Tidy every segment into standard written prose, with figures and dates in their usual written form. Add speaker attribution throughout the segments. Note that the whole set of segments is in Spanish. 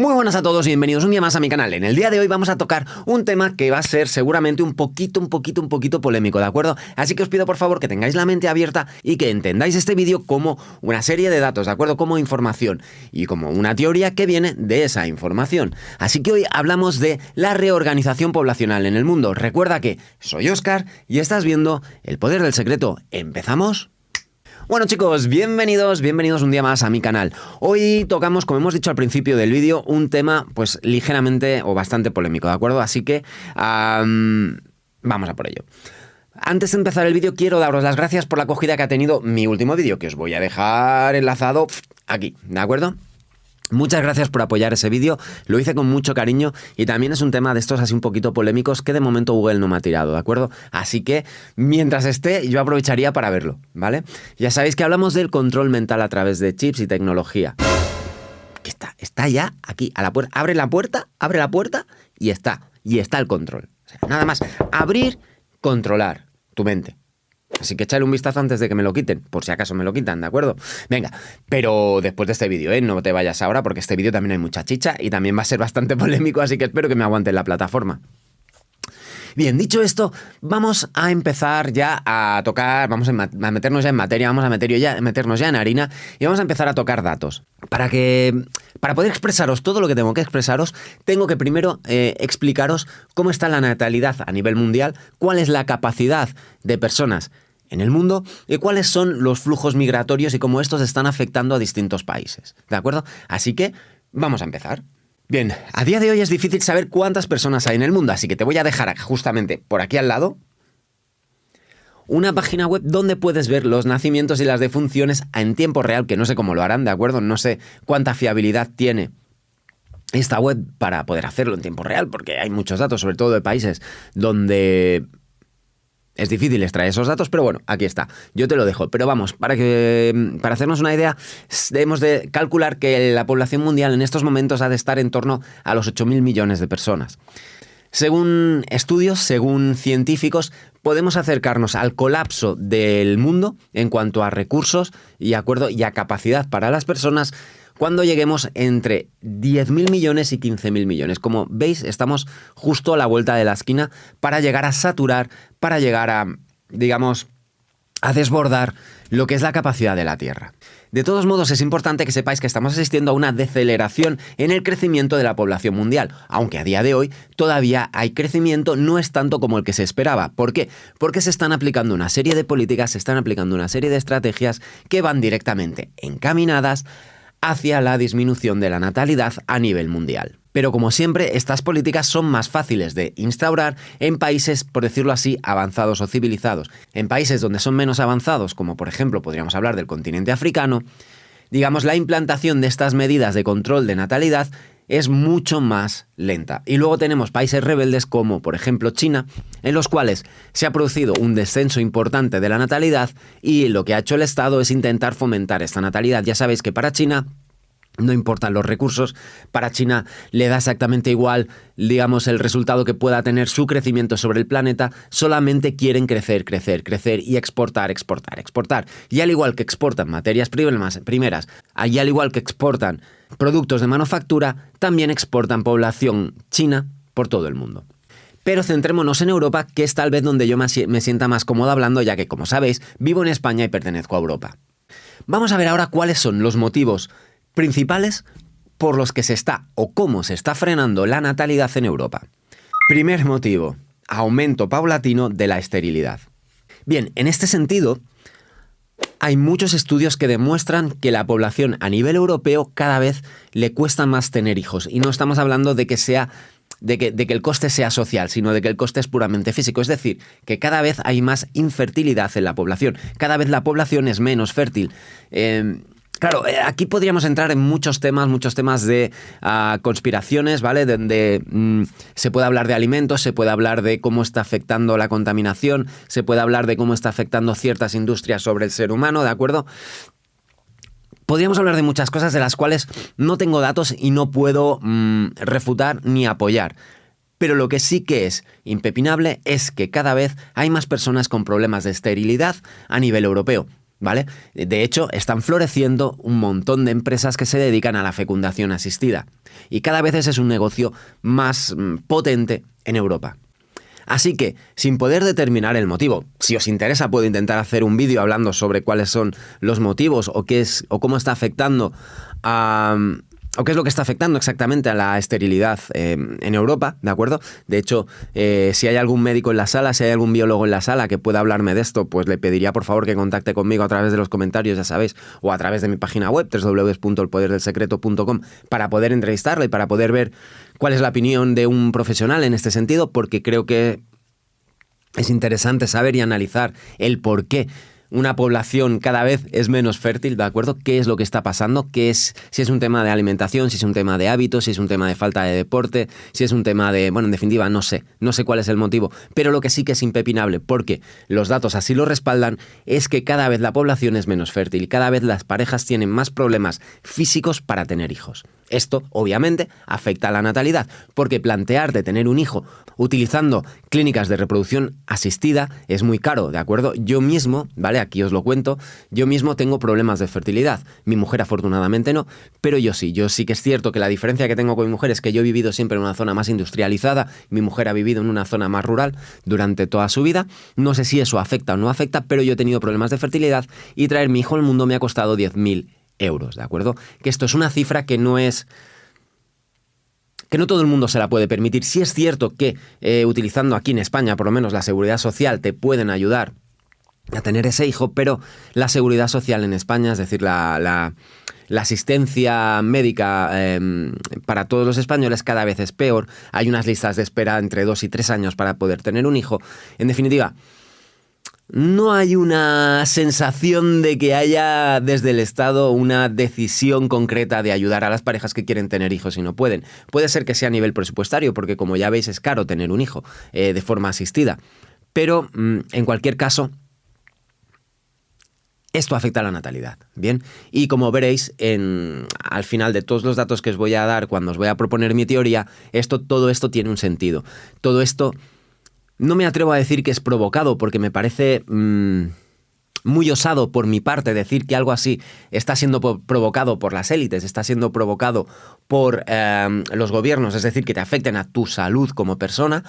Speaker 1: Muy buenas a todos y bienvenidos un día más a mi canal. En el día de hoy vamos a tocar un tema que va a ser seguramente un poquito polémico, ¿de acuerdo? Así que os pido por favor que tengáis la mente abierta y que entendáis este vídeo como una serie de datos, ¿de acuerdo? Como información y como una teoría que viene de esa información. Así que hoy hablamos de la reorganización poblacional en el mundo. Recuerda que soy Óscar y estás viendo El Poder del Secreto. ¿Empezamos? Bueno chicos, bienvenidos un día más a mi canal. Hoy tocamos, como hemos dicho al principio del vídeo, un tema pues ligeramente o bastante polémico, ¿de acuerdo? Así que vamos a por ello. Antes de empezar el vídeo quiero daros las gracias por la acogida que ha tenido mi último vídeo, que os voy a dejar enlazado aquí, ¿de acuerdo? Muchas gracias por apoyar ese vídeo, lo hice con mucho cariño y también es un tema de estos así un poquito polémicos que de momento Google no me ha tirado, ¿de acuerdo? Así que mientras esté yo aprovecharía para verlo, ¿vale? Ya sabéis que hablamos del control mental a través de chips y tecnología. Que está ya aquí, a la puerta, abre la puerta y está el control. O sea, nada más, abrir, controlar tu mente. Así que échale un vistazo antes de que me lo quiten, por si acaso me lo quitan, ¿de acuerdo? Venga, pero después de este vídeo, no te vayas ahora porque este vídeo también hay mucha chicha y también va a ser bastante polémico, así que espero que me aguanten la plataforma. Bien, dicho esto, vamos a empezar ya a tocar, vamos a meternos ya en materia, vamos a meternos ya en harina y vamos a empezar a tocar datos. Para poder expresaros todo lo que tengo que expresaros, tengo que primero explicaros cómo está la natalidad a nivel mundial, cuál es la capacidad de personas en el mundo y cuáles son los flujos migratorios y cómo estos están afectando a distintos países, ¿de acuerdo? Así que vamos a empezar. Bien, a día de hoy es difícil saber cuántas personas hay en el mundo, así que te voy a dejar justamente por aquí al lado una página web donde puedes ver los nacimientos y las defunciones en tiempo real, que no sé cómo lo harán, ¿de acuerdo? No sé cuánta fiabilidad tiene esta web para poder hacerlo en tiempo real, porque hay muchos datos, sobre todo de países donde es difícil extraer esos datos, pero bueno, aquí está. Yo te lo dejo. Pero vamos, para hacernos una idea, debemos de calcular que la población mundial en estos momentos ha de estar en torno a los 8.000 millones de personas. Según estudios, según científicos, podemos acercarnos al colapso del mundo en cuanto a recursos y a capacidad para las personas cuando lleguemos entre 10.000 millones y 15.000 millones. Como veis, estamos justo a la vuelta de la esquina para llegar a saturar, para llegar a, digamos, a desbordar lo que es la capacidad de la Tierra. De todos modos, es importante que sepáis que estamos asistiendo a una deceleración en el crecimiento de la población mundial, aunque a día de hoy todavía hay crecimiento, no es tanto como el que se esperaba. ¿Por qué? Porque se están aplicando una serie de políticas, se están aplicando una serie de estrategias que van directamente encaminadas hacia la disminución de la natalidad a nivel mundial. Pero como siempre, estas políticas son más fáciles de instaurar en países, por decirlo así, avanzados o civilizados. En países donde son menos avanzados, como por ejemplo podríamos hablar del continente africano, digamos, la implantación de estas medidas de control de natalidad es mucho más lenta. Y luego tenemos países rebeldes como, por ejemplo, China, en los cuales se ha producido un descenso importante de la natalidad y lo que ha hecho el Estado es intentar fomentar esta natalidad. Ya sabéis que para China no importan los recursos, para China le da exactamente igual, digamos, el resultado que pueda tener su crecimiento sobre el planeta, solamente quieren crecer y exportar. Y al igual que exportan materias primeras, y al igual que exportan productos de manufactura, también exportan población china por todo el mundo. Pero centrémonos en Europa, que es tal vez donde yo me sienta más cómodo hablando, ya que, como sabéis, vivo en España y pertenezco a Europa. Vamos a ver ahora cuáles son los motivos principales por los que se está o cómo se está frenando la natalidad en Europa. Primer motivo, aumento paulatino de la esterilidad. Bien, en este sentido, hay muchos estudios que demuestran que la población a nivel europeo cada vez le cuesta más tener hijos. Y no estamos hablando de que el coste sea social, sino de que el coste es puramente físico. Es decir, que cada vez hay más infertilidad en la población. Cada vez la población es menos fértil. Claro, aquí podríamos entrar en muchos temas de conspiraciones, ¿vale? Donde se puede hablar de alimentos, se puede hablar de cómo está afectando la contaminación, se puede hablar de cómo está afectando ciertas industrias sobre el ser humano, ¿de acuerdo? Podríamos hablar de muchas cosas de las cuales no tengo datos y no puedo refutar ni apoyar. Pero lo que sí que es impepinable es que cada vez hay más personas con problemas de esterilidad a nivel europeo. ¿vale? De hecho, están floreciendo un montón de empresas que se dedican a la fecundación asistida. Y cada vez ese es un negocio más potente en Europa. Así que, sin poder determinar el motivo, si os interesa puedo intentar hacer un vídeo hablando sobre cuáles son los motivos o cómo está afectando o qué es lo que está afectando exactamente a la esterilidad en Europa, ¿de acuerdo? De hecho, si hay algún médico en la sala, si hay algún biólogo en la sala que pueda hablarme de esto, pues le pediría por favor que contacte conmigo a través de los comentarios, ya sabéis, o a través de mi página web, www.elpoderdelsecreto.com, para poder entrevistarle y para poder ver cuál es la opinión de un profesional en este sentido, porque creo que es interesante saber y analizar el por qué una población cada vez es menos fértil, ¿de acuerdo? ¿Qué es lo que está pasando? Si es un tema de alimentación, si es un tema de hábitos, si es un tema de falta de deporte, si es un tema de... Bueno, en definitiva, no sé cuál es el motivo, pero lo que sí que es impepinable, porque los datos así lo respaldan, es que cada vez la población es menos fértil y cada vez las parejas tienen más problemas físicos para tener hijos. Esto, obviamente, afecta a la natalidad, porque plantearte tener un hijo utilizando clínicas de reproducción asistida es muy caro, ¿de acuerdo? Yo mismo, ¿vale? Aquí os lo cuento, yo mismo tengo problemas de fertilidad. Mi mujer afortunadamente no, pero yo sí. Yo sí que es cierto que la diferencia que tengo con mi mujer es que yo he vivido siempre en una zona más industrializada, mi mujer ha vivido en una zona más rural durante toda su vida. No sé si eso afecta o no afecta, pero yo he tenido problemas de fertilidad y traer mi hijo al mundo me ha costado 10.000 euros, ¿de acuerdo? Que esto es una cifra que no todo el mundo se la puede permitir. Sí es cierto que utilizando aquí en España, por lo menos la seguridad social, te pueden ayudar a tener ese hijo, pero la seguridad social en España, es decir, la asistencia médica para todos los españoles cada vez es peor. Hay unas listas de espera entre 2 y 3 años para poder tener un hijo. En definitiva, no hay una sensación de que haya desde el Estado una decisión concreta de ayudar a las parejas que quieren tener hijos y no pueden. Puede ser que sea a nivel presupuestario, porque como ya veis es caro tener un hijo de forma asistida. Pero en cualquier caso, esto afecta a la natalidad, ¿bien? Y como veréis, al final de todos los datos que os voy a dar cuando os voy a proponer mi teoría, todo esto tiene un sentido. Todo esto... No me atrevo a decir que es provocado, porque me parece muy osado por mi parte decir que algo así está siendo provocado por las élites, está siendo provocado por los gobiernos, es decir, que te afecten a tu salud como persona,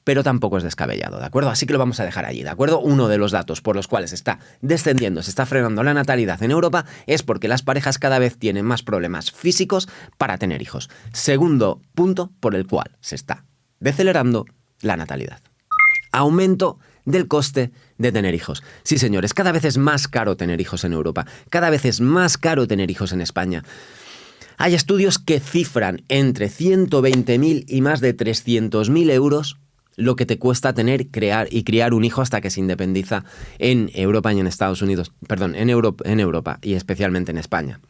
Speaker 1: pero tampoco es descabellado, ¿de acuerdo? Así que lo vamos a dejar allí, ¿de acuerdo? Uno de los datos por los cuales está descendiendo, se está frenando la natalidad en Europa es porque las parejas cada vez tienen más problemas físicos para tener hijos. Segundo punto por el cual se está decelerando la natalidad. Aumento del coste de tener hijos. Sí, señores, cada vez es más caro tener hijos en Europa, cada vez es más caro tener hijos en España. Hay estudios que cifran entre 120.000 y más de 300.000 euros lo que te cuesta criar un hijo hasta que se independiza en Europa y en Estados Unidos. Perdón, en Europa y especialmente en España.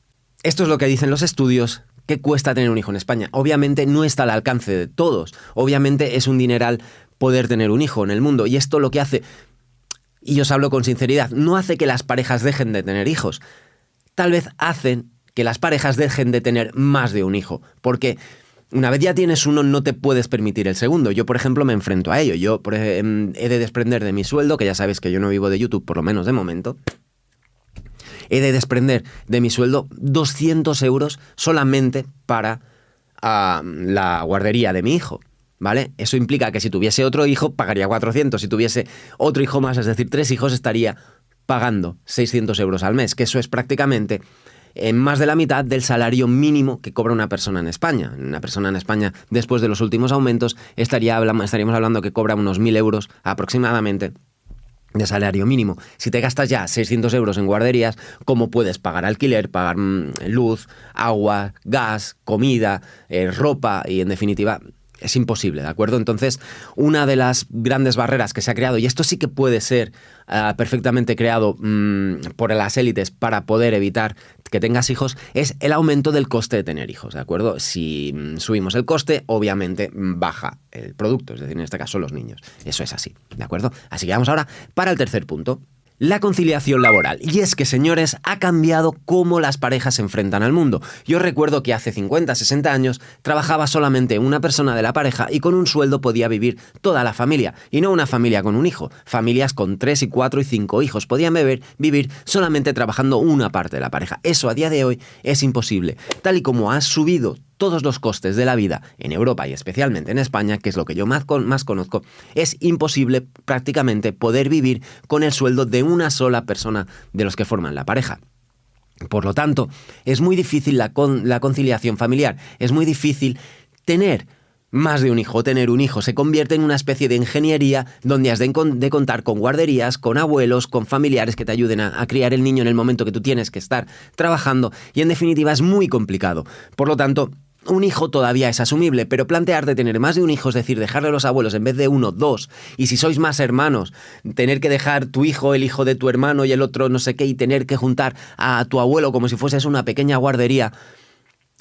Speaker 1: Esto es lo que dicen los estudios. ¿Qué cuesta tener un hijo en España? Obviamente no está al alcance de todos. Obviamente es un dineral poder tener un hijo en el mundo. Y esto lo que hace, y os hablo con sinceridad, no hace que las parejas dejen de tener hijos. Tal vez hacen que las parejas dejen de tener más de un hijo. Porque una vez ya tienes uno, no te puedes permitir el segundo. Yo, por ejemplo, me enfrento a ello. Yo he de desprender de mi sueldo, que ya sabéis que yo no vivo de YouTube, por lo menos de momento. He de desprender de mi sueldo 200 euros solamente para la guardería de mi hijo, ¿vale? Eso implica que si tuviese otro hijo, pagaría 400. Si tuviese otro hijo más, es decir, 3 hijos, estaría pagando 600 euros al mes, que eso es prácticamente más de la mitad del salario mínimo que cobra una persona en España. Una persona en España, después de los últimos aumentos, estaríamos hablando que cobra unos 1.000 euros aproximadamente de salario mínimo. Si te gastas ya 600 euros en guarderías, ¿cómo puedes pagar alquiler, pagar luz, agua, gas, comida, ropa? Y en definitiva, es imposible, ¿de acuerdo? Entonces, una de las grandes barreras que se ha creado, y esto sí que puede ser perfectamente creado por las élites para poder evitar que tengas hijos, es el aumento del coste de tener hijos, ¿de acuerdo? Si subimos el coste, obviamente baja el producto, es decir, en este caso los niños. Eso es así, ¿de acuerdo? Así que vamos ahora para el tercer punto. la conciliación laboral. Y es que, señores, ha cambiado cómo las parejas se enfrentan al mundo. Yo recuerdo que hace 50, 60 años trabajaba solamente una persona de la pareja y con un sueldo podía vivir toda la familia. Y no una familia con un hijo. Familias con 3 y 4 y 5 hijos podían vivir solamente trabajando una parte de la pareja. Eso a día de hoy es imposible. Tal y como ha subido todos los costes de la vida en Europa y especialmente en España, que es lo que yo más conozco, es imposible prácticamente poder vivir con el sueldo de una sola persona de los que forman la pareja. Por lo tanto, es muy difícil la conciliación familiar, es muy difícil tener más de un hijo. Tener un hijo se convierte en una especie de ingeniería donde has de contar con guarderías, con abuelos, con familiares que te ayuden a criar el niño en el momento que tú tienes que estar trabajando, y en definitiva es muy complicado. Por lo tanto, un hijo todavía es asumible, pero plantearte tener más de un hijo, es decir, dejarle a los abuelos en vez de uno, dos, y si sois más hermanos, tener que dejar tu hijo, el hijo de tu hermano y el otro no sé qué, y tener que juntar a tu abuelo como si fueses una pequeña guardería,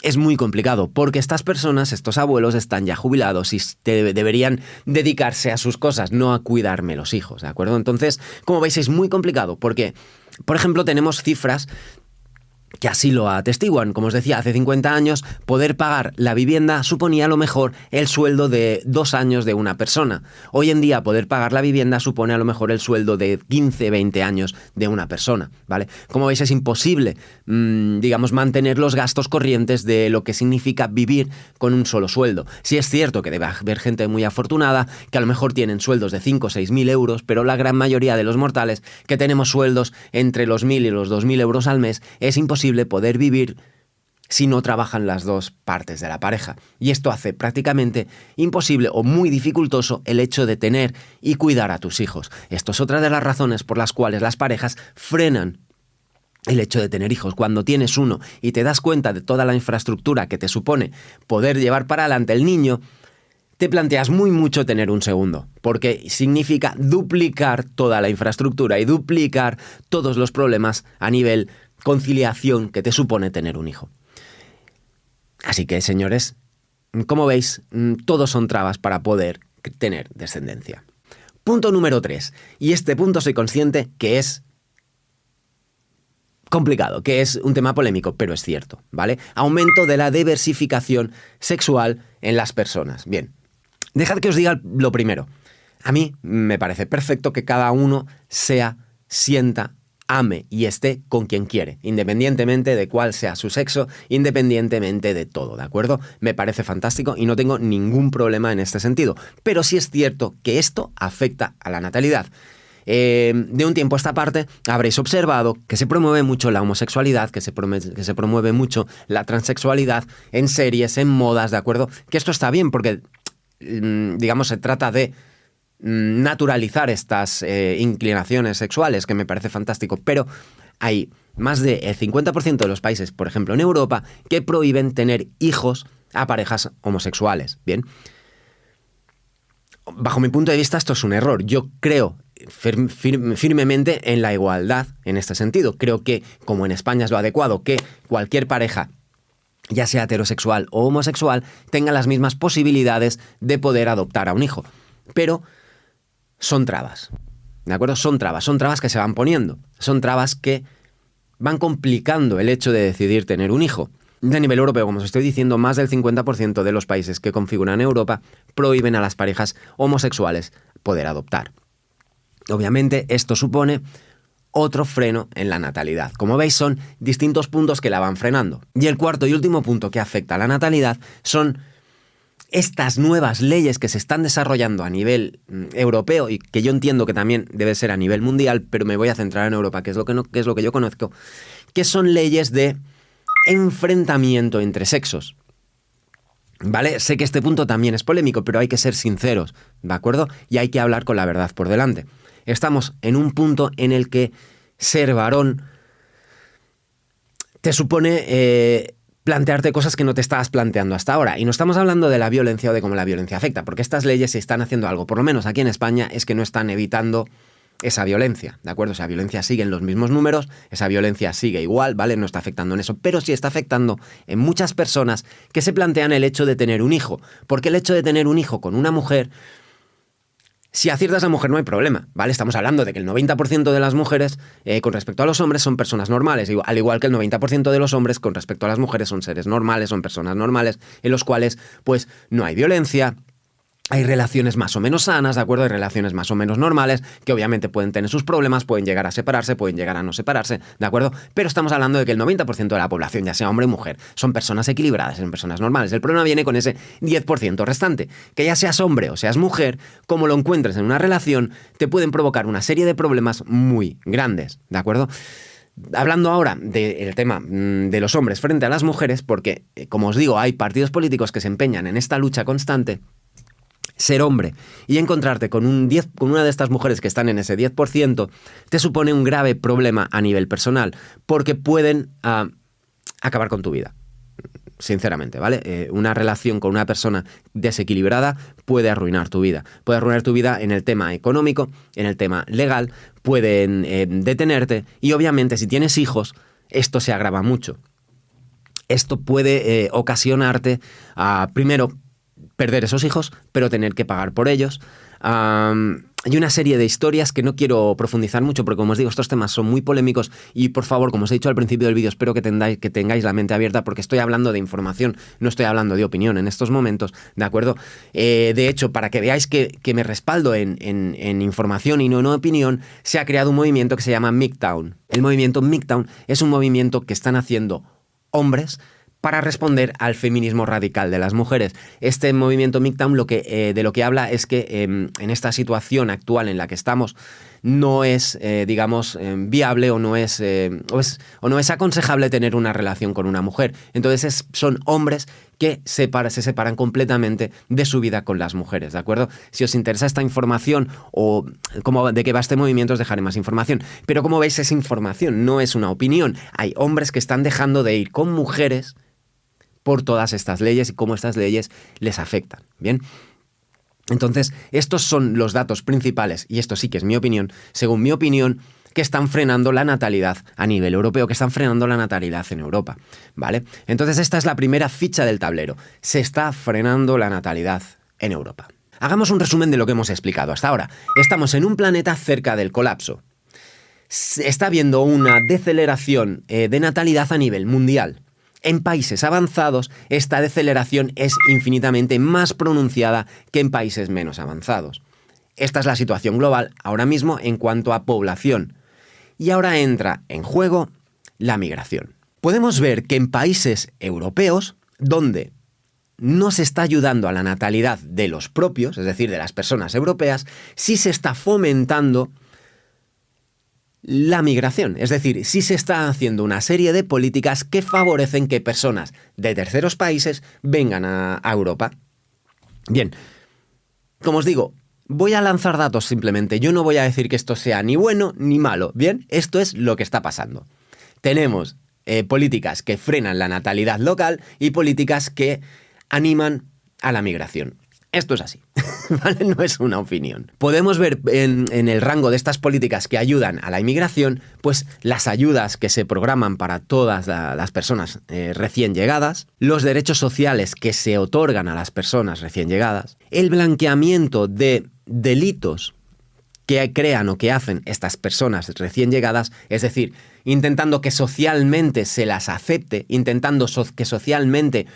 Speaker 1: es muy complicado, porque estas personas, estos abuelos, están ya jubilados y deberían dedicarse a sus cosas, no a cuidarme los hijos, ¿de acuerdo? Entonces, como veis, es muy complicado, porque, por ejemplo, tenemos cifras que así lo atestiguan. Como os decía, hace 50 años poder pagar la vivienda suponía a lo mejor el sueldo de 2 años de una persona. Hoy en día poder pagar la vivienda supone a lo mejor el sueldo de 15, 20 años de una persona, ¿vale? Como veis, es imposible, digamos, mantener los gastos corrientes de lo que significa vivir con un solo sueldo. Sí es cierto que debe haber gente muy afortunada que a lo mejor tienen sueldos de 5 o 6.000 euros, pero la gran mayoría de los mortales que tenemos sueldos entre los 1.000 y los 2.000 euros al mes, es imposible poder vivir si no trabajan las dos partes de la pareja. Y esto hace prácticamente imposible o muy dificultoso el hecho de tener y cuidar a tus hijos. Esto es otra de las razones por las cuales las parejas frenan el hecho de tener hijos. Cuando tienes uno y te das cuenta de toda la infraestructura que te supone poder llevar para adelante el niño, te planteas muy mucho tener un segundo, porque significa duplicar toda la infraestructura y duplicar todos los problemas a nivel conciliación que te supone tener un hijo. Así que, señores, como veis, todos son trabas para poder tener descendencia. Punto número 3. Y este punto soy consciente que es complicado, que es un tema polémico, pero es cierto, ¿vale? Aumento de la diversificación sexual en las personas. Bien, dejad que os diga lo primero. A mí me parece perfecto que cada uno sienta, ame y esté con quien quiere, independientemente de cuál sea su sexo, independientemente de todo, ¿de acuerdo? Me parece fantástico y no tengo ningún problema en este sentido. Pero sí es cierto que esto afecta a la natalidad. De un tiempo a esta parte habréis observado que se promueve mucho la homosexualidad, que se promueve mucho la transexualidad en series, en modas, ¿de acuerdo? Que esto está bien porque, digamos, se trata de naturalizar estas inclinaciones sexuales, que me parece fantástico, pero hay más del 50% de los países, por ejemplo en Europa, que prohíben tener hijos a parejas homosexuales. Bien, bajo mi punto de vista esto es un error. Yo creo firmemente en la igualdad en este sentido. Creo que, como en España es lo adecuado, que cualquier pareja, ya sea heterosexual o homosexual, tenga las mismas posibilidades de poder adoptar a un hijo. Pero son trabas, ¿de acuerdo? Son trabas que se van poniendo, son trabas que van complicando el hecho de decidir tener un hijo. De nivel europeo, como os estoy diciendo, más del 50% de los países que configuran Europa prohíben a las parejas homosexuales poder adoptar. Obviamente, esto supone otro freno en la natalidad. Como veis, son distintos puntos que la van frenando. Y el cuarto y último punto que afecta a la natalidad son estas nuevas leyes que se están desarrollando a nivel europeo y que yo entiendo que también debe ser a nivel mundial, pero me voy a centrar en Europa, que es lo que yo conozco, que son leyes de enfrentamiento entre sexos. ¿Vale? Sé que este punto también es polémico, pero hay que ser sinceros, ¿de acuerdo? Y hay que hablar con la verdad por delante. Estamos en un punto en el que ser varón te supone plantearte cosas que no te estabas planteando hasta ahora. Y no estamos hablando de la violencia o de cómo la violencia afecta, porque estas leyes se están haciendo algo, por lo menos aquí en España, es que no están evitando esa violencia, ¿de acuerdo? Esa violencia sigue en los mismos números, esa violencia sigue igual, ¿vale? No está afectando en eso, pero sí está afectando en muchas personas que se plantean el hecho de tener un hijo, porque el hecho de tener un hijo con una mujer Si aciertas a mujer no hay problema, ¿vale? Estamos hablando de que el 90% de las mujeres con respecto a los hombres son personas normales, al igual que el 90% de los hombres con respecto a las mujeres son seres normales, son personas normales, en los cuales pues no hay violencia. Hay relaciones más o menos sanas, ¿de acuerdo? Hay relaciones más o menos normales, que obviamente pueden tener sus problemas, pueden llegar a separarse, pueden llegar a no separarse, ¿de acuerdo? Pero estamos hablando de que el 90% de la población, ya sea hombre o mujer, son personas equilibradas, son personas normales. El problema viene con ese 10% restante, que ya seas hombre o seas mujer, como lo encuentres en una relación, te pueden provocar una serie de problemas muy grandes, ¿de acuerdo? Hablando ahora del tema de los hombres frente a las mujeres, porque, como os digo, hay partidos políticos que se empeñan en esta lucha constante. Ser hombre y encontrarte con una de estas mujeres que están en ese 10% te supone un grave problema a nivel personal, porque pueden acabar con tu vida. Sinceramente, ¿vale? Una relación con una persona desequilibrada puede arruinar tu vida. Puede arruinar tu vida en el tema económico, en el tema legal, pueden detenerte y obviamente si tienes hijos, esto se agrava mucho. Esto puede ocasionarte, primero, perder esos hijos, pero tener que pagar por ellos. Hay una serie de historias que no quiero profundizar mucho, porque como os digo, estos temas son muy polémicos y por favor, como os he dicho al principio del vídeo, espero que tengáis la mente abierta porque estoy hablando de información, no estoy hablando de opinión en estos momentos, ¿de acuerdo? De hecho, para que veáis que me respaldo en información y no en opinión, se ha creado un movimiento que se llama MGTOW. El movimiento MGTOW es un movimiento que están haciendo hombres para responder al feminismo radical de las mujeres. Este movimiento MGTOW de lo que habla es que en esta situación actual en la que estamos no es, viable o no es aconsejable tener una relación con una mujer. Entonces son hombres que se separan completamente de su vida con las mujeres, ¿de acuerdo? Si os interesa esta información o de qué va este movimiento, os dejaré más información. Pero como veis, es información, no es una opinión. Hay hombres que están dejando de ir con mujeres por todas estas leyes y cómo estas leyes les afectan, ¿bien? Entonces, estos son los datos principales, y esto sí que es mi opinión, según mi opinión, que están frenando la natalidad a nivel europeo, que están frenando la natalidad en Europa, ¿vale? Entonces, esta es la primera ficha del tablero. Se está frenando la natalidad en Europa. Hagamos un resumen de lo que hemos explicado hasta ahora. Estamos en un planeta cerca del colapso. Está habiendo una deceleración de natalidad a nivel mundial. En países avanzados, esta deceleración es infinitamente más pronunciada que en países menos avanzados. Esta es la situación global ahora mismo en cuanto a población. Y ahora entra en juego la migración. Podemos ver que en países europeos, donde no se está ayudando a la natalidad de los propios, es decir, de las personas europeas, sí se está fomentando la migración, es decir, sí se está haciendo una serie de políticas que favorecen que personas de terceros países vengan a Europa. Bien, como os digo, voy a lanzar datos simplemente, yo no voy a decir que esto sea ni bueno ni malo, ¿bien? Esto es lo que está pasando. Tenemos políticas que frenan la natalidad local y políticas que animan a la migración. Esto es así, ¿vale? No es una opinión. Podemos ver en el rango de estas políticas que ayudan a la inmigración, pues las ayudas que se programan para todas las personas recién llegadas, los derechos sociales que se otorgan a las personas recién llegadas, el blanqueamiento de delitos que crean o que hacen estas personas recién llegadas, es decir, intentando que socialmente se las acepte, intentando que socialmente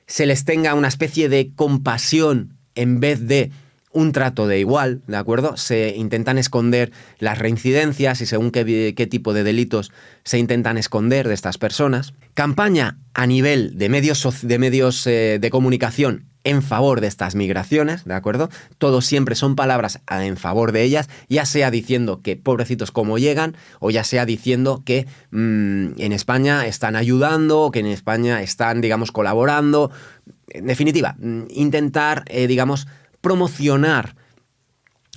Speaker 1: se les tenga una especie de compasión en vez de un trato de igual, ¿de acuerdo? Se intentan esconder las reincidencias y según qué tipo de delitos se intentan esconder de estas personas. Campaña a nivel de medios de comunicación en favor de estas migraciones, ¿de acuerdo? Todo siempre son palabras en favor de ellas, ya sea diciendo que pobrecitos cómo llegan, o ya sea diciendo que en España están ayudando, que en España están, digamos, colaborando. En definitiva, intentar, promocionar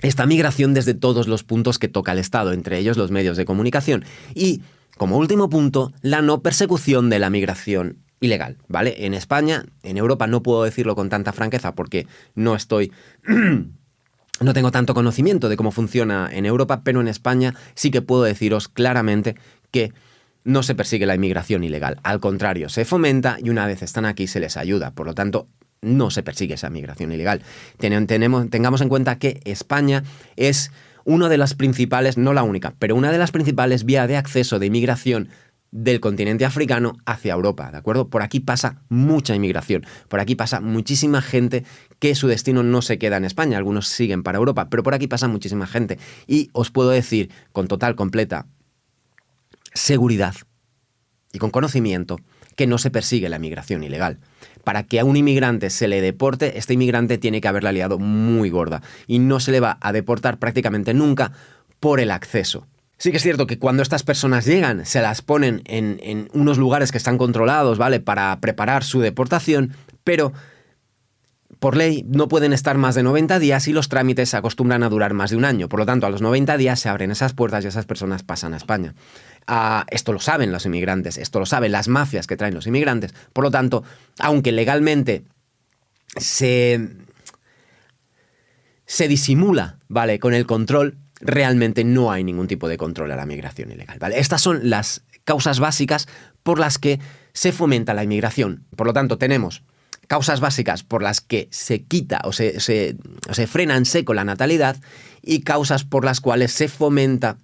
Speaker 1: esta migración desde todos los puntos que toca el Estado, entre ellos los medios de comunicación. Y, como último punto, la no persecución de la migración ilegal, ¿vale? En España, en Europa no puedo decirlo con tanta franqueza porque no tengo tanto conocimiento de cómo funciona en Europa, pero en España sí que puedo deciros claramente que no se persigue la inmigración ilegal. Al contrario, se fomenta y una vez están aquí se les ayuda. Por lo tanto, no se persigue esa migración ilegal. Tengamos en cuenta que España es una de las principales, no la única, pero una de las principales vías de acceso de inmigración del continente africano hacia Europa, ¿de acuerdo? Por aquí pasa mucha inmigración, por aquí pasa muchísima gente que su destino no se queda en España, algunos siguen para Europa, pero por aquí pasa muchísima gente. Y os puedo decir con total, completa seguridad y con conocimiento que no se persigue la migración ilegal. Para que a un inmigrante se le deporte, este inmigrante tiene que haberla liado muy gorda y no se le va a deportar prácticamente nunca por el acceso. Sí que es cierto que cuando estas personas llegan, se las ponen en unos lugares que están controlados, ¿vale? Para preparar su deportación, pero por ley no pueden estar más de 90 días y los trámites se acostumbran a durar más de un año. Por lo tanto, a los 90 días se abren esas puertas y esas personas pasan a España. Esto lo saben los inmigrantes, esto lo saben las mafias que traen los inmigrantes. Por lo tanto, aunque legalmente se disimula, ¿vale?, con el control, realmente no hay ningún tipo de control a la migración ilegal, ¿vale? Estas son las causas básicas por las que se fomenta la inmigración. Por lo tanto, tenemos causas básicas por las que se quita o se frena en seco la natalidad y causas por las cuales se fomenta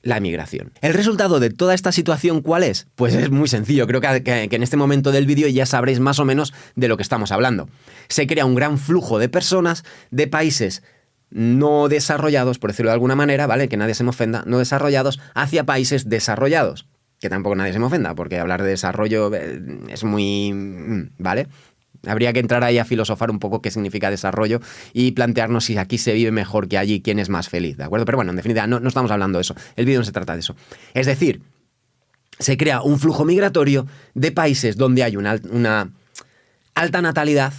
Speaker 1: la migración. ¿El resultado de toda esta situación cuál es? Pues es muy sencillo. Creo que en este momento del vídeo ya sabréis más o menos de lo que estamos hablando. Se crea un gran flujo de personas de países no desarrollados, por decirlo de alguna manera, ¿vale? Que nadie se me ofenda, no desarrollados, hacia países desarrollados. Que tampoco nadie se me ofenda, porque hablar de desarrollo es muy... ¿vale? Habría que entrar ahí a filosofar un poco qué significa desarrollo y plantearnos si aquí se vive mejor que allí, quién es más feliz, ¿de acuerdo? Pero bueno, en definitiva, no estamos hablando de eso. El vídeo no se trata de eso. Es decir, se crea un flujo migratorio de países donde hay una alta natalidad,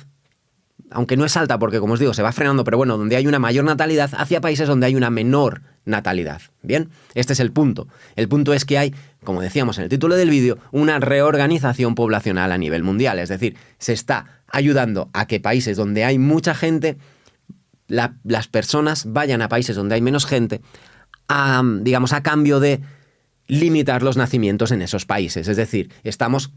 Speaker 1: aunque no es alta porque, como os digo, se va frenando, pero bueno, donde hay una mayor natalidad, hacia países donde hay una menor natalidad. Bien, este es el punto. El punto es que hay, como decíamos en el título del vídeo, una reorganización poblacional a nivel mundial. Es decir, se está ayudando a que países donde hay mucha gente, las personas vayan a países donde hay menos gente, digamos, a cambio de limitar los nacimientos en esos países. Es decir, estamos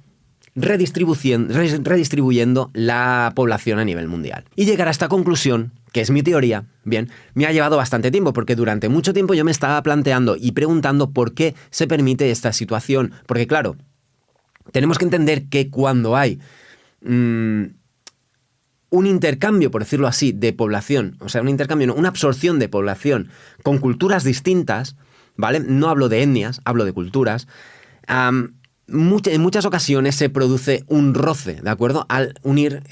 Speaker 1: redistribuyendo la población a nivel mundial. Y llegar a esta conclusión, que es mi teoría, bien, me ha llevado bastante tiempo, porque durante mucho tiempo yo me estaba planteando y preguntando por qué se permite esta situación. Porque claro, tenemos que entender que cuando hay un intercambio, por decirlo así, de población, o sea, un intercambio, no, una absorción de población con culturas distintas, ¿vale? No hablo de etnias, hablo de culturas. En muchas ocasiones se produce un roce, ¿de acuerdo?, al unir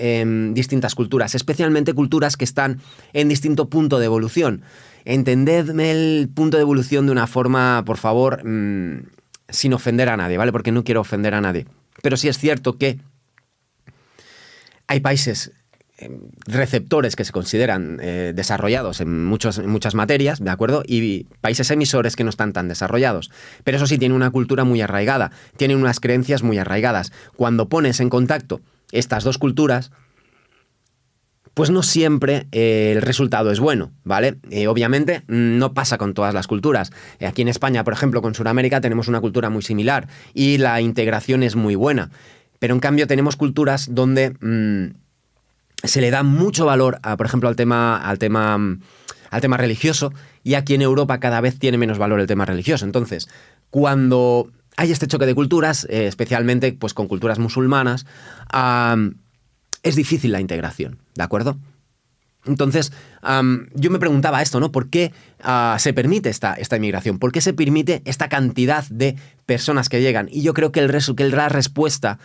Speaker 1: distintas culturas, especialmente culturas que están en distinto punto de evolución. Entendedme el punto de evolución de una forma, por favor, sin ofender a nadie, ¿vale? Porque no quiero ofender a nadie. Pero sí es cierto que hay países receptores que se consideran desarrollados en muchas materias, ¿de acuerdo? Y países emisores que no están tan desarrollados. Pero eso sí, tienen una cultura muy arraigada, tienen unas creencias muy arraigadas. Cuando pones en contacto estas dos culturas, pues no siempre el resultado es bueno, ¿vale? Obviamente no pasa con todas las culturas. Aquí en España, por ejemplo, con Sudamérica tenemos una cultura muy similar y la integración es muy buena. Pero en cambio tenemos culturas donde se le da mucho valor, por ejemplo, al tema religioso, y aquí en Europa cada vez tiene menos valor el tema religioso. Entonces, cuando hay este choque de culturas, especialmente pues, con culturas musulmanas, es difícil la integración, ¿de acuerdo? Entonces, yo me preguntaba esto, ¿no? ¿Por qué se permite esta inmigración? ¿Por qué se permite esta cantidad de personas que llegan? Y yo creo que la respuesta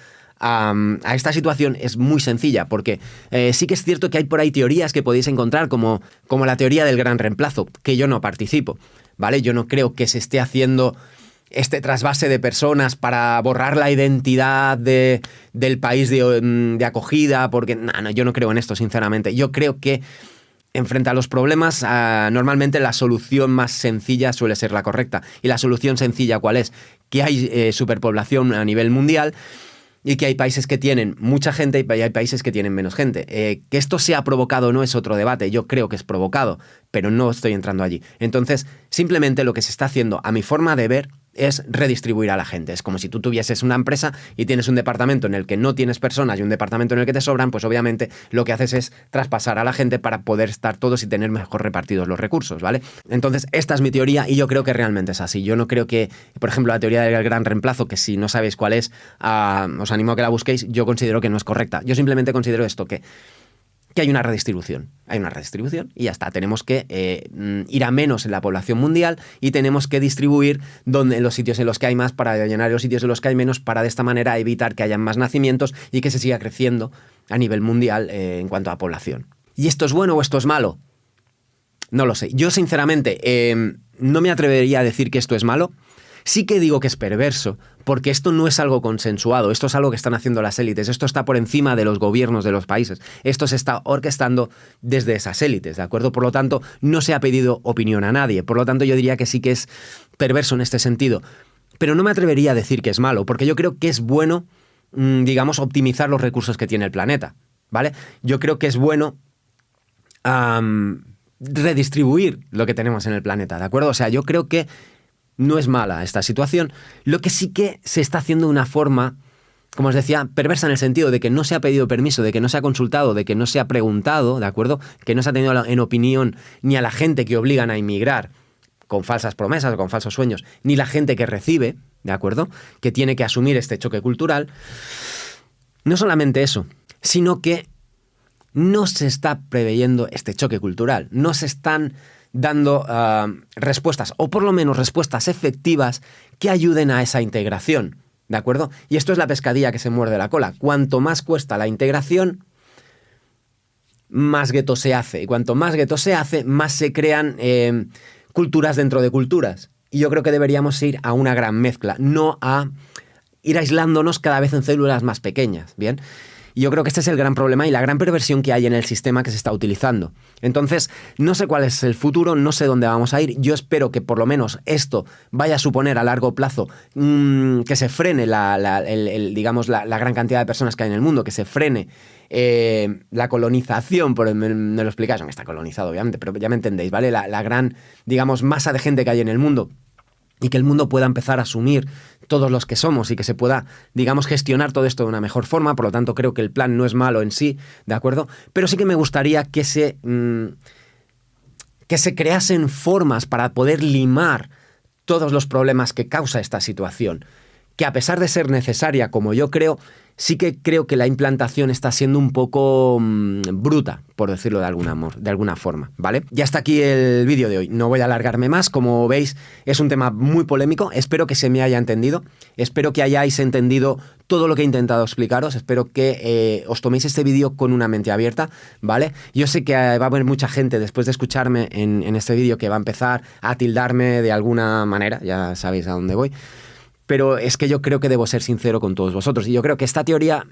Speaker 1: a esta situación es muy sencilla, porque sí que es cierto que hay por ahí teorías que podéis encontrar, como la teoría del gran reemplazo, que yo no participo, ¿vale? Yo no creo que se esté haciendo este trasvase de personas para borrar la identidad del país de acogida, porque no, yo no creo en esto, sinceramente. Yo creo que frente a los problemas, normalmente la solución más sencilla suele ser la correcta. ¿Y la solución sencilla cuál es? Que hay superpoblación a nivel mundial, y que hay países que tienen mucha gente y hay países que tienen menos gente. Que esto sea provocado o no es otro debate. Yo creo que es provocado, pero no estoy entrando allí. Entonces, simplemente lo que se está haciendo, a mi forma de ver, es redistribuir a la gente. Es como si tú tuvieses una empresa y tienes un departamento en el que no tienes personas y un departamento en el que te sobran, pues obviamente lo que haces es traspasar a la gente para poder estar todos y tener mejor repartidos los recursos, ¿vale? Entonces, esta es mi teoría y yo creo que realmente es así. Yo no creo que, por ejemplo, la teoría del gran reemplazo, que si no sabéis cuál es, os animo a que la busquéis, yo considero que no es correcta. Yo simplemente considero esto, que hay una redistribución. Hay una redistribución y ya está. Tenemos que ir a menos en la población mundial y tenemos que distribuir en los sitios en los que hay más para llenar los sitios en los que hay menos, para de esta manera evitar que haya más nacimientos y que se siga creciendo a nivel mundial en cuanto a población. ¿Y esto es bueno o esto es malo? No lo sé. Yo, sinceramente, no me atrevería a decir que esto es malo. Sí que digo que es perverso, porque esto no es algo consensuado, esto es algo que están haciendo las élites, esto está por encima de los gobiernos de los países, esto se está orquestando desde esas élites, ¿de acuerdo? Por lo tanto, no se ha pedido opinión a nadie, por lo tanto yo diría que sí que es perverso en este sentido, pero no me atrevería a decir que es malo, porque yo creo que es bueno, digamos, optimizar los recursos que tiene el planeta, ¿vale? Yo creo que es bueno redistribuir lo que tenemos en el planeta, ¿de acuerdo? O sea, yo creo que no es mala esta situación. Lo que sí que se está haciendo de una forma, como os decía, perversa en el sentido de que no se ha pedido permiso, de que no se ha consultado, de que no se ha preguntado, ¿de acuerdo? Que no se ha tenido en opinión ni a la gente que obligan a inmigrar con falsas promesas o con falsos sueños, ni la gente que recibe, ¿de acuerdo? Que tiene que asumir este choque cultural. No solamente eso, sino que no se está preveyendo este choque cultural, no se están dando respuestas, o por lo menos respuestas efectivas que ayuden a esa integración, ¿de acuerdo? Y esto es la pescadilla que se muerde la cola. Cuanto más cuesta la integración, más gueto se hace. Y cuanto más gueto se hace, más se crean culturas dentro de culturas. Y yo creo que deberíamos ir a una gran mezcla, no a ir aislándonos cada vez en células más pequeñas, ¿bien? Y yo creo que este es el gran problema y la gran perversión que hay en el sistema que se está utilizando. Entonces, no sé cuál es el futuro, no sé dónde vamos a ir. Yo espero que por lo menos esto vaya a suponer a largo plazo que se frene digamos, la gran cantidad de personas que hay en el mundo, que se frene la colonización, me lo explicáis, no está colonizado obviamente, pero ya me entendéis, ¿vale? La gran, digamos, masa de gente que hay en el mundo. Y que el mundo pueda empezar a asumir todos los que somos y que se pueda, digamos, gestionar todo esto de una mejor forma. Por lo tanto, creo que el plan no es malo en sí, ¿de acuerdo? Pero sí que me gustaría que se creasen formas para poder limar todos los problemas que causa esta situación. Que a pesar de ser necesaria, como yo creo, sí que creo que la implantación está siendo un poco bruta, por decirlo de alguna forma, ¿vale? Ya está aquí el vídeo de hoy. No voy a alargarme más. Como veis, es un tema muy polémico. Espero que se me haya entendido. Espero que hayáis entendido todo lo que he intentado explicaros. Espero que os toméis este vídeo con una mente abierta, ¿vale? Yo sé que va a haber mucha gente después de escucharme en este vídeo que va a empezar a tildarme de alguna manera. Ya sabéis a dónde voy. Pero es que yo creo que debo ser sincero con todos vosotros. Y yo creo que esta teoría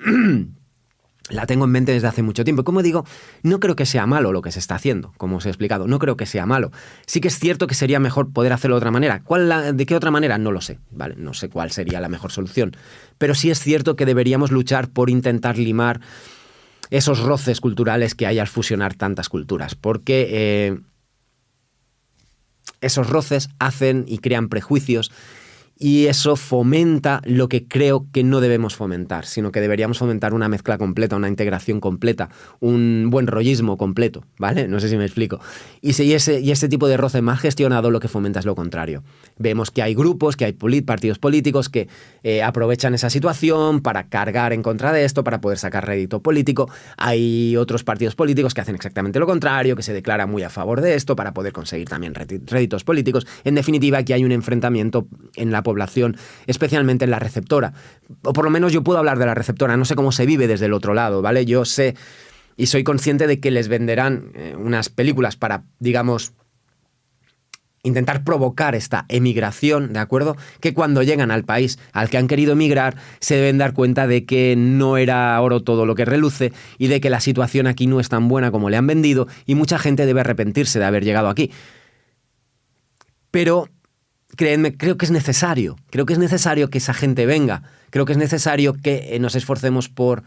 Speaker 1: la tengo en mente desde hace mucho tiempo. Y como digo, no creo que sea malo lo que se está haciendo, como os he explicado. No creo que sea malo. Sí que es cierto que sería mejor poder hacerlo de otra manera. ¿De qué otra manera? No lo sé, ¿vale? No sé cuál sería la mejor solución. Pero sí es cierto que deberíamos luchar por intentar limar esos roces culturales que hay al fusionar tantas culturas. Porque esos roces hacen y crean prejuicios. Y eso fomenta lo que creo que no debemos fomentar, sino que deberíamos fomentar una mezcla completa, una integración completa, un buen rollismo completo, ¿vale? No sé si me explico. Y este tipo de roce mal gestionado lo que fomenta es lo contrario. Vemos que hay grupos, que hay partidos políticos que aprovechan esa situación para cargar en contra de esto, para poder sacar rédito político. Hay otros partidos políticos que hacen exactamente lo contrario, que se declaran muy a favor de esto para poder conseguir también réditos políticos. En definitiva, aquí hay un enfrentamiento en la población, especialmente en la receptora. O por lo menos yo puedo hablar de la receptora, no sé cómo se vive desde el otro lado, ¿vale? Yo sé y soy consciente de que les venderán unas películas para, digamos, intentar provocar esta emigración, ¿de acuerdo? Que cuando llegan al país al que han querido emigrar se deben dar cuenta de que no era oro todo lo que reluce y de que la situación aquí no es tan buena como le han vendido y mucha gente debe arrepentirse de haber llegado aquí. Pero créanme, creo que es necesario que esa gente venga, creo que es necesario que nos esforcemos por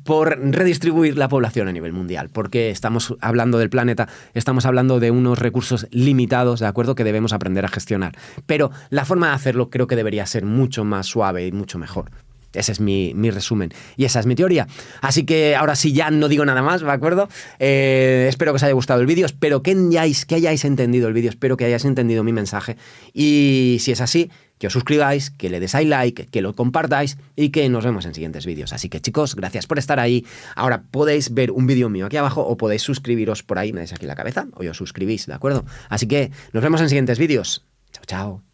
Speaker 1: por redistribuir la población a nivel mundial, porque estamos hablando del planeta, estamos hablando de unos recursos limitados, ¿de acuerdo?, que debemos aprender a gestionar. Pero la forma de hacerlo creo que debería ser mucho más suave y mucho mejor. Ese es mi resumen y esa es mi teoría. Así que ahora sí ya no digo nada más, ¿de acuerdo? Espero que os haya gustado el vídeo, espero que hayáis entendido el vídeo, espero que hayáis entendido mi mensaje y si es así, que os suscribáis, que le deis like, que lo compartáis y que nos vemos en siguientes vídeos. Así que chicos, gracias por estar ahí. Ahora podéis ver un vídeo mío aquí abajo o podéis suscribiros por ahí, me dais aquí la cabeza o os suscribís, ¿de acuerdo? Así que nos vemos en siguientes vídeos. Chao, chao.